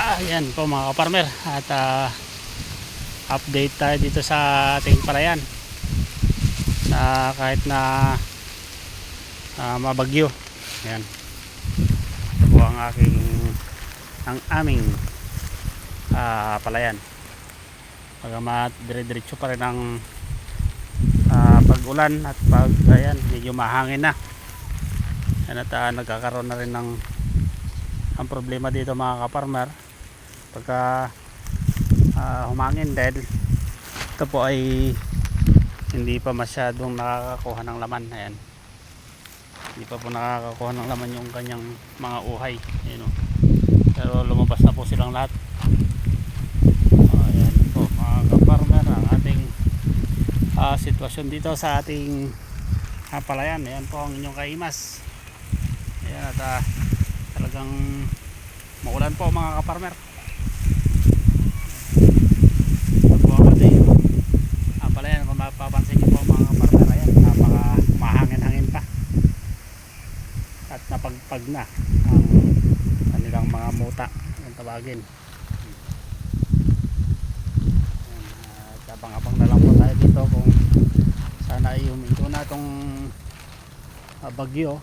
Ayan po mga kaparmer, at update tayo dito sa ating palayan na kahit na mabagyo. Ayan, ito po ang aming palayan. Pagamat dire-diretso pa rin ang pag-ulan at ayan, medyo mahangin na. Ayan, at nagkakaroon na rin ng ang problema dito mga kaparmer pagka humangin, dahil ito po ay hindi pa masyadong nakakakuha ng laman. Ayan, hindi pa po nakakakuha ng laman yung kanyang mga uhay. Ayan, pero lumabas na po silang lahat. Ayan po mga kaparmer ang ating sitwasyon dito sa ating palayan. Ayan po ang inyong kaimas. Ayan, at talagang maulan po mga kaparmer. Ito po ang ating palayan. Kung mapapansin nyo po mga kaparmer, ayan, napaka mahangin-hangin pa at napagpag na ang kanilang mga muta ang tawagin. At abang-abang na lang po tayo dito kung sana ay huminto na itong bagyo.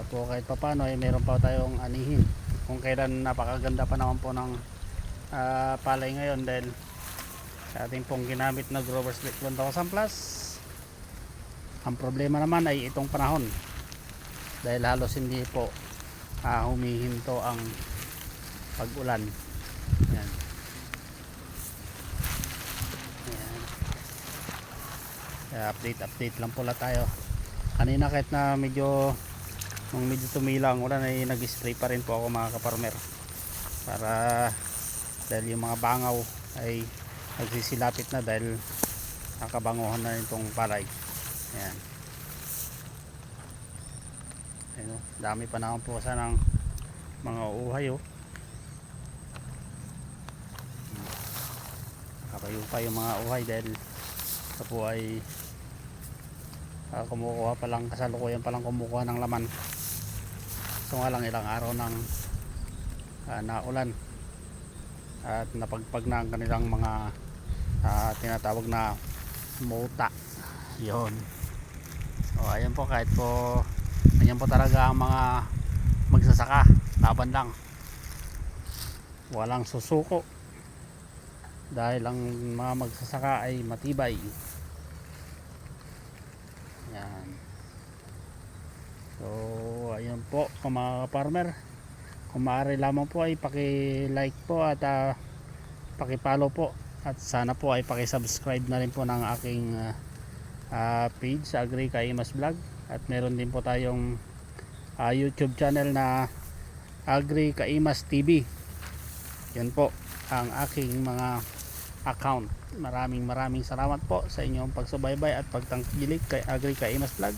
Po kahit papano ay meron pa tayong anihin kung kailan. Napakaganda pa naman po ng palay ngayon dahil sa ating pong ginamit na Growers Light 1000 Plus. Ang problema naman ay itong panahon dahil halos hindi po humihinto ang pag-ulan. Yan. Yan. Update lang pula tayo kanina. Kahit na medyo tumila ang ulan ay nag-spray pa rin po ako mga kaparmer, para dahil yung mga bangaw ay nagsisilapit na dahil nakabanguhan na itong palay. Ayan. Ayan, dami pa naman po sanang mga uhay. Nakapayo pa yung mga uhay dahil ito po ay kumukuha pa lang, kasalukuyan pa lang kumukuha ng laman. So nga lang ilang araw ng naulan at napagpag na ang kanilang mga tinatawag na muta. Yun. So ayan po, kahit po ganyan po talaga ang mga magsasaka, laban lang, walang susuko dahil ang mga magsasaka ay matibay. Yan. So ayun po mga farmer, kung maaari lamang po ay paki-like po at paki-follow po, at sana po ay paki-subscribe na rin po ng aking page sa Agri Kaimas Vlog. At meron din po tayong YouTube channel na Agri Kaimas TV. Yan po ang aking mga account. Maraming salamat po sa inyong pagsubaybay at pagtangkilik kay Agri Kaimas Vlog.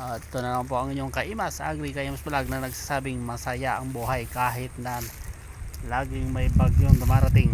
At ito na lang po ang inyong Kaimas, Agri Kaimas Vlog, na nagsasabing masaya ang buhay kahit na laging may bagyong dumarating.